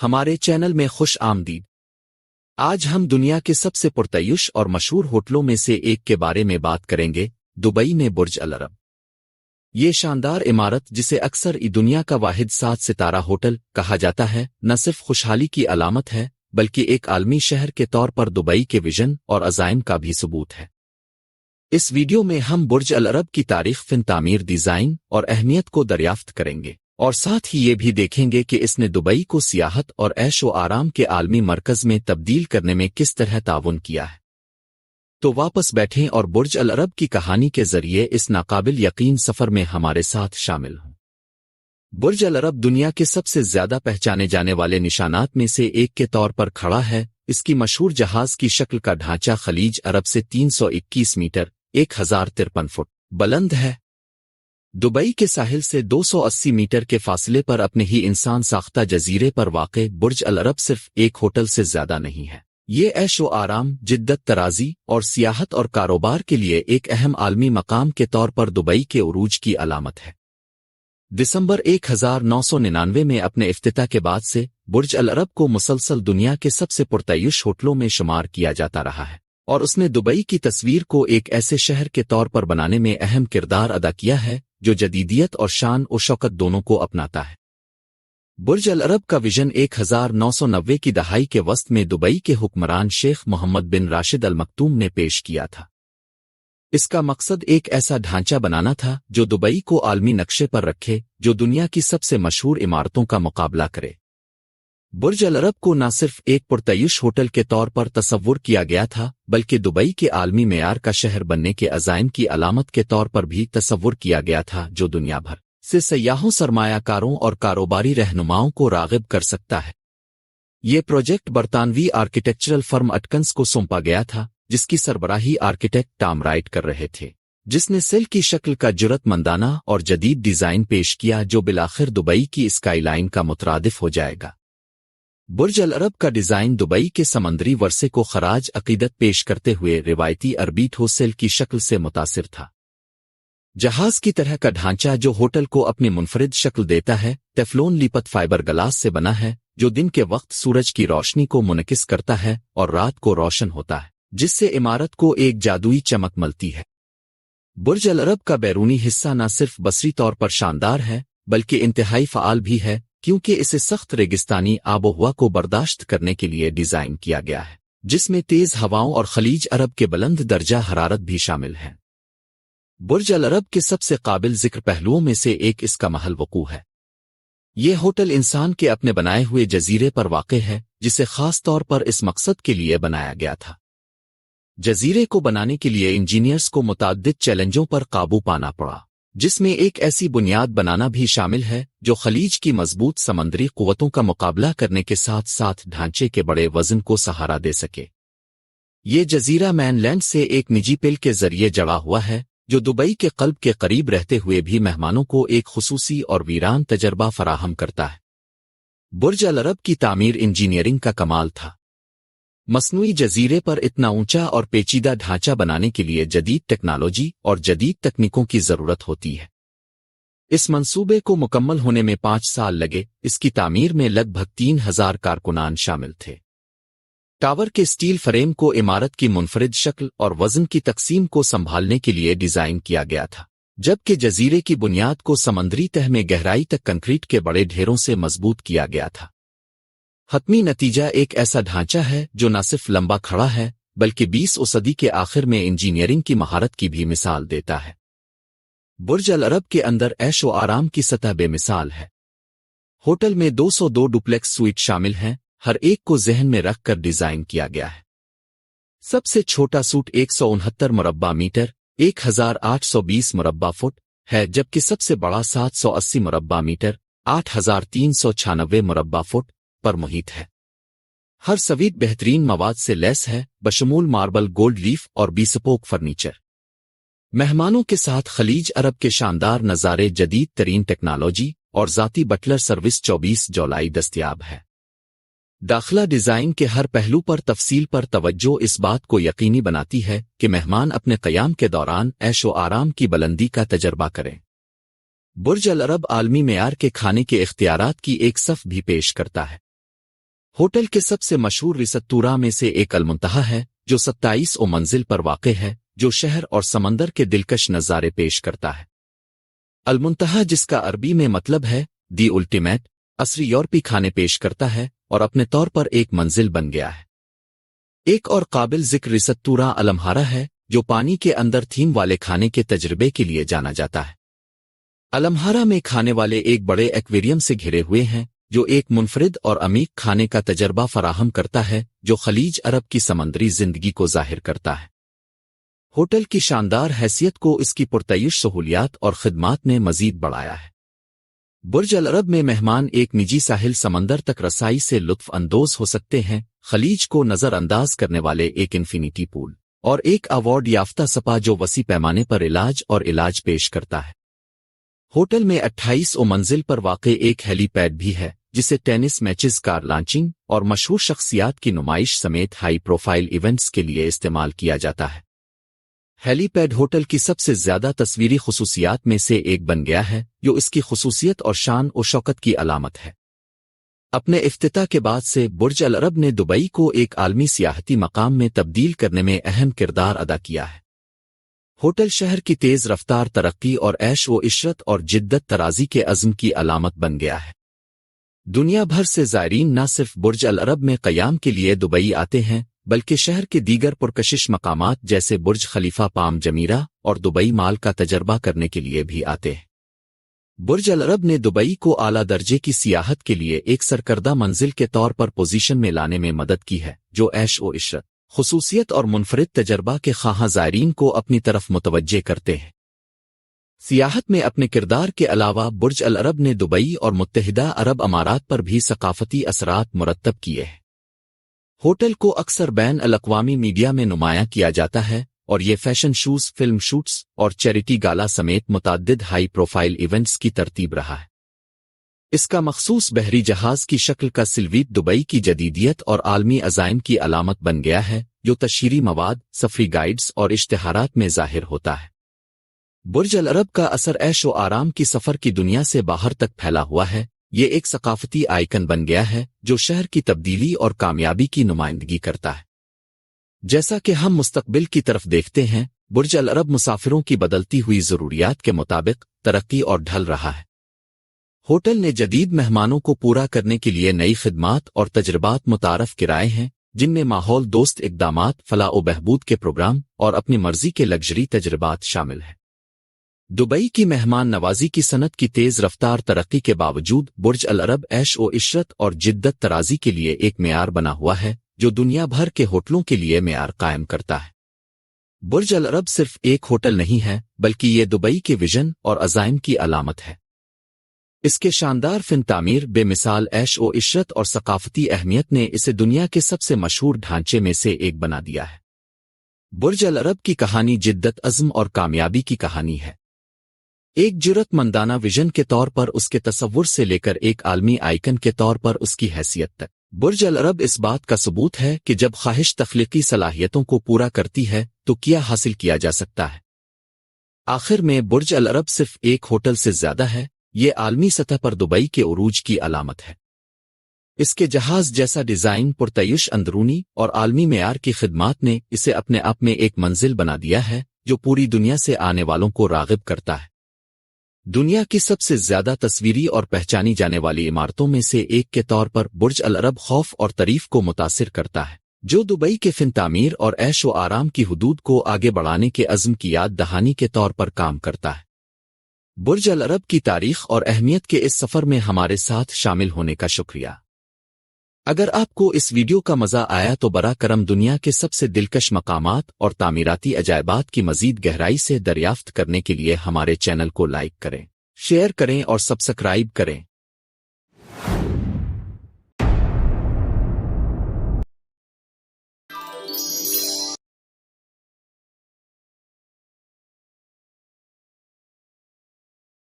ہمارے چینل میں خوش آمدید۔ آج ہم دنیا کے سب سے پرتعیش اور مشہور ہوٹلوں میں سے ایک کے بارے میں بات کریں گے، دبئی میں برج العرب۔ یہ شاندار عمارت، جسے اکثر دنیا کا واحد 7 ستارہ ہوٹل کہا جاتا ہے، نہ صرف خوشحالی کی علامت ہے بلکہ ایک عالمی شہر کے طور پر دبئی کے ویژن اور عزائم کا بھی ثبوت ہے۔ اس ویڈیو میں ہم برج العرب کی تاریخ، فن تعمیر، ڈیزائن اور اہمیت کو دریافت کریں گے، اور ساتھ ہی یہ بھی دیکھیں گے کہ اس نے دبئی کو سیاحت اور عیش و آرام کے عالمی مرکز میں تبدیل کرنے میں کس طرح تعاون کیا ہے۔ تو واپس بیٹھیں اور برج العرب کی کہانی کے ذریعے اس ناقابل یقین سفر میں ہمارے ساتھ شامل ہوں۔ برج العرب دنیا کے سب سے زیادہ پہچانے جانے والے نشانات میں سے ایک کے طور پر کھڑا ہے۔ اس کی مشہور جہاز کی شکل کا ڈھانچہ خلیج عرب سے 321 میٹر 1053 فٹ بلند ہے۔ دبئی کے ساحل سے 280 میٹر کے فاصلے پر اپنے ہی انسان ساختہ جزیرے پر واقع برج العرب صرف ایک ہوٹل سے زیادہ نہیں ہے، یہ عیش و آرام، جدت طرازی اور سیاحت اور کاروبار کے لیے ایک اہم عالمی مقام کے طور پر دبئی کے عروج کی علامت ہے۔ دسمبر 1999 میں اپنے افتتاح کے بعد سے برج العرب کو مسلسل دنیا کے سب سے پرتعیش ہوٹلوں میں شمار کیا جاتا رہا ہے، اور اس نے دبئی کی تصویر کو ایک ایسے شہر کے طور پر بنانے میں اہم کردار ادا کیا ہے جو جدیدیت اور شان و شوکت دونوں کو اپناتا ہے۔ برج العرب کا ویژن 1990 کی دہائی کے وسط میں دبئی کے حکمران شیخ محمد بن راشد المکتوم نے پیش کیا تھا۔ اس کا مقصد ایک ایسا ڈھانچہ بنانا تھا جو دبئی کو عالمی نقشے پر رکھے، جو دنیا کی سب سے مشہور عمارتوں کا مقابلہ کرے۔ برج العرب کو نہ صرف ایک پرتعیش ہوٹل کے طور پر تصور کیا گیا تھا بلکہ دبئی کے عالمی معیار کا شہر بننے کے عزائم کی علامت کے طور پر بھی تصور کیا گیا تھا، جو دنیا بھر سے سیاحوں، سرمایہ کاروں اور کاروباری رہنماؤں کو راغب کر سکتا ہے۔ یہ پروجیکٹ برطانوی آرکیٹیکچرل فرم اٹکنز کو سونپا گیا تھا، جس کی سربراہی آرکیٹیکٹ ٹام رائٹ کر رہے تھے، جس نے سیل کی شکل کا جرأت مندانہ اور جدید ڈیزائن پیش کیا جو بالآخر دبئی کی اسکائی لائن کا مترادف ہو جائے گا۔ برج العرب کا ڈیزائن دبئی کے سمندری ورثے کو خراج عقیدت پیش کرتے ہوئے روایتی عربی ٹھوسل کی شکل سے متاثر تھا۔ جہاز کی طرح کا ڈھانچہ جو ہوٹل کو اپنی منفرد شکل دیتا ہے، ٹیفلون لیپت فائبر گلاس سے بنا ہے جو دن کے وقت سورج کی روشنی کو منعکس کرتا ہے اور رات کو روشن ہوتا ہے، جس سے عمارت کو ایک جادوئی چمک ملتی ہے۔ برج العرب کا بیرونی حصہ نہ صرف بصری طور پر شاندار ہے بلکہ انتہائی فعال بھی ہے، کیونکہ اسے سخت ریگستانی آب و ہوا کو برداشت کرنے کے لیے ڈیزائن کیا گیا ہے، جس میں تیز ہواؤں اور خلیج عرب کے بلند درجہ حرارت بھی شامل ہیں۔ برج العرب کے سب سے قابل ذکر پہلوؤں میں سے ایک اس کا محل وقوع ہے۔ یہ ہوٹل انسان کے اپنے بنائے ہوئے جزیرے پر واقع ہے، جسے خاص طور پر اس مقصد کے لیے بنایا گیا تھا۔ جزیرے کو بنانے کے لیے انجینئرز کو متعدد چیلنجوں پر قابو پانا پڑا، جس میں ایک ایسی بنیاد بنانا بھی شامل ہے جو خلیج کی مضبوط سمندری قوتوں کا مقابلہ کرنے کے ساتھ ساتھ ڈھانچے کے بڑے وزن کو سہارا دے سکے۔ یہ جزیرہ مین لینڈ سے ایک نجی پل کے ذریعے جڑا ہوا ہے جو دبئی کے قلب کے قریب رہتے ہوئے بھی مہمانوں کو ایک خصوصی اور ویران تجربہ فراہم کرتا ہے۔ برج العرب کی تعمیر انجینئرنگ کا کمال تھا۔ مصنوعی جزیرے پر اتنا اونچا اور پیچیدہ ڈھانچہ بنانے کے لیے جدید ٹیکنالوجی اور جدید تکنیکوں کی ضرورت ہوتی ہے۔ اس منصوبے کو مکمل ہونے میں 5 سال لگے۔ اس کی تعمیر میں لگ بھگ 3000 کارکنان شامل تھے۔ ٹاور کے سٹیل فریم کو عمارت کی منفرد شکل اور وزن کی تقسیم کو سنبھالنے کے لیے ڈیزائن کیا گیا تھا، جبکہ جزیرے کی بنیاد کو سمندری تہ میں گہرائی تک کنکریٹ کے بڑے ڈھیروں سے مضبوط کیا گیا تھا۔ حتمی نتیجہ ایک ایسا ڈھانچہ ہے جو نہ صرف لمبا کھڑا ہے بلکہ 20 صدی کے آخر میں انجینئرنگ کی مہارت کی بھی مثال دیتا ہے۔ برج العرب کے اندر عیش و آرام کی سطح بے مثال ہے۔ ہوٹل میں 202 ڈپلیکس سوئٹ شامل ہیں، ہر ایک کو ذہن میں رکھ کر ڈیزائن کیا گیا ہے۔ سب سے چھوٹا سوٹ 169 مربع میٹر 1820 مربع فٹ ہے، جبکہ سب سے بڑا 780 مربع میٹر 8396 مربع فٹ پر محیط ہے۔ ہر سویٹ بہترین مواد سے لیس ہے، بشمول ماربل، گولڈ لیف اور بیسپوک فرنیچر۔ مہمانوں کے ساتھ خلیج عرب کے شاندار نظارے، جدید ترین ٹیکنالوجی اور ذاتی بٹلر سروس 24 جولائی دستیاب ہے۔ داخلہ ڈیزائن کے ہر پہلو پر تفصیل پر توجہ اس بات کو یقینی بناتی ہے کہ مہمان اپنے قیام کے دوران عیش و آرام کی بلندی کا تجربہ کریں۔ برج العرب عالمی معیار کے کھانے کے اختیارات کی ایک صف بھی پیش کرتا ہے۔ ہوٹل کے سب سے مشہور ریستوراں میں سے ایک المنتہا ہے جو 27 منزل پر واقع ہے، جو شہر اور سمندر کے دلکش نظارے پیش کرتا ہے۔ المنتہا، جس کا عربی میں مطلب ہے دی الٹیمیٹ، عصری یورپی کھانے پیش کرتا ہے اور اپنے طور پر ایک منزل بن گیا ہے۔ ایک اور قابل ذکر ریستوراں المہارا ہے، جو پانی کے اندر تھیم والے کھانے کے تجربے کے لیے جانا جاتا ہے۔ المہارا میں کھانے والے ایک بڑے ایکویریم سے گھرے ہوئے ہیں، جو ایک منفرد اور عمیق کھانے کا تجربہ فراہم کرتا ہے جو خلیج عرب کی سمندری زندگی کو ظاہر کرتا ہے۔ ہوٹل کی شاندار حیثیت کو اس کی پرتعیش سہولیات اور خدمات نے مزید بڑھایا ہے۔ برج العرب میں مہمان ایک نجی ساحل سمندر تک رسائی سے لطف اندوز ہو سکتے ہیں، خلیج کو نظر انداز کرنے والے ایک انفینیٹی پول اور ایک ایوارڈ یافتہ سپا جو وسیع پیمانے پر علاج پیش کرتا ہے۔ ہوٹل میں 28 منزل پر واقع ایک ہیلی پیڈ بھی ہے، جسے ٹینس میچز، کار لانچنگ اور مشہور شخصیات کی نمائش سمیت ہائی پروفائل ایونٹس کے لیے استعمال کیا جاتا ہے۔ ہیلی پیڈ ہوٹل کی سب سے زیادہ تصویری خصوصیات میں سے ایک بن گیا ہے، جو اس کی خصوصیت اور شان و شوکت کی علامت ہے۔ اپنے افتتاح کے بعد سے برج العرب نے دبئی کو ایک عالمی سیاحتی مقام میں تبدیل کرنے میں اہم کردار ادا کیا ہے۔ ہوٹل شہر کی تیز رفتار ترقی اور عیش و عشرت اور جدت طرازی کے عزم کی علامت بن گیا ہے۔ دنیا بھر سے زائرین نہ صرف برج العرب میں قیام کے لیے دبئی آتے ہیں، بلکہ شہر کے دیگر پرکشش مقامات جیسے برج خلیفہ، پام جمیرہ اور دبئی مال کا تجربہ کرنے کے لیے بھی آتے ہیں۔ برج العرب نے دبئی کو اعلیٰ درجے کی سیاحت کے لیے ایک سرکردہ منزل کے طور پر پوزیشن میں لانے میں مدد کی ہے، جو عیش و عشرت، خصوصیت اور منفرد تجربہ کے خواہاں زائرین کو اپنی طرف متوجہ کرتے ہیں۔ سیاحت میں اپنے کردار کے علاوہ برج العرب نے دبئی اور متحدہ عرب امارات پر بھی ثقافتی اثرات مرتب کیے ہیں۔ ہوٹل کو اکثر بین الاقوامی میڈیا میں نمایاں کیا جاتا ہے اور یہ فیشن شوز، فلم شوٹس اور چیریٹی گالا سمیت متعدد ہائی پروفائل ایونٹس کی ترتیب رہا ہے۔ اس کا مخصوص بحری جہاز کی شکل کا سلویٹ دبئی کی جدیدیت اور عالمی عزائم کی علامت بن گیا ہے، جو تشہیری مواد، سفری گائیڈز اور اشتہارات میں ظاہر ہوتا ہے۔ برج العرب کا اثر عیش و آرام کی سفر کی دنیا سے باہر تک پھیلا ہوا ہے۔ یہ ایک ثقافتی آئیکن بن گیا ہے جو شہر کی تبدیلی اور کامیابی کی نمائندگی کرتا ہے۔ جیسا کہ ہم مستقبل کی طرف دیکھتے ہیں، برج العرب مسافروں کی بدلتی ہوئی ضروریات کے مطابق ترقی اور ڈھل رہا ہے۔ ہوٹل نے جدید مہمانوں کو پورا کرنے کے لیے نئی خدمات اور تجربات متعارف کرائے ہیں، جن میں ماحول دوست اقدامات، فلاح و بہبود کے پروگرام اور اپنی مرضی کے لگژری تجربات شامل ہیں۔ دبئی کی مہمان نوازی کی صنعت کی تیز رفتار ترقی کے باوجود برج العرب عیش و عشرت اور جدت طرازی کے لیے ایک معیار بنا ہوا ہے جو دنیا بھر کے ہوٹلوں کے لیے معیار قائم کرتا ہے۔ برج العرب صرف ایک ہوٹل نہیں ہے، بلکہ یہ دبئی کے ویژن اور عزائم کی علامت ہے۔ اس کے شاندار فن تعمیر، بے مثال عیش و عشرت اور ثقافتی اہمیت نے اسے دنیا کے سب سے مشہور ڈھانچے میں سے ایک بنا دیا ہے۔ برج العرب کی کہانی جدت، عزم اور کامیابی کی کہانی ہے۔ ایک جرأت مندانہ ویژن کے طور پر اس کے تصور سے لے کر ایک عالمی آئیکن کے طور پر اس کی حیثیت تک، برج العرب اس بات کا ثبوت ہے کہ جب خواہش تخلیقی صلاحیتوں کو پورا کرتی ہے تو کیا حاصل کیا جا سکتا ہے۔ آخر میں برج العرب صرف ایک ہوٹل سے زیادہ ہے، یہ عالمی سطح پر دبئی کے عروج کی علامت ہے۔ اس کے جہاز جیسا ڈیزائن، پرتعیش اندرونی اور عالمی معیار کی خدمات نے اسے اپنے آپ میں ایک منزل بنا دیا ہے جو پوری دنیا سے آنے والوں کو راغب کرتا ہے۔ دنیا کی سب سے زیادہ تصویری اور پہچانی جانے والی عمارتوں میں سے ایک کے طور پر برج العرب خوف اور تعریف کو متاثر کرتا ہے، جو دبئی کے فن تعمیر اور عیش و آرام کی حدود کو آگے بڑھانے کے عزم کی یاد دہانی کے طور پر کام کرتا ہے۔ برج العرب کی تاریخ اور اہمیت کے اس سفر میں ہمارے ساتھ شامل ہونے کا شکریہ۔ اگر آپ کو اس ویڈیو کا مزہ آیا تو براہ کرم دنیا کے سب سے دلکش مقامات اور تعمیراتی عجائبات کی مزید گہرائی سے دریافت کرنے کے لیے ہمارے چینل کو لائک کریں، شیئر کریں اور سبسکرائب کریں۔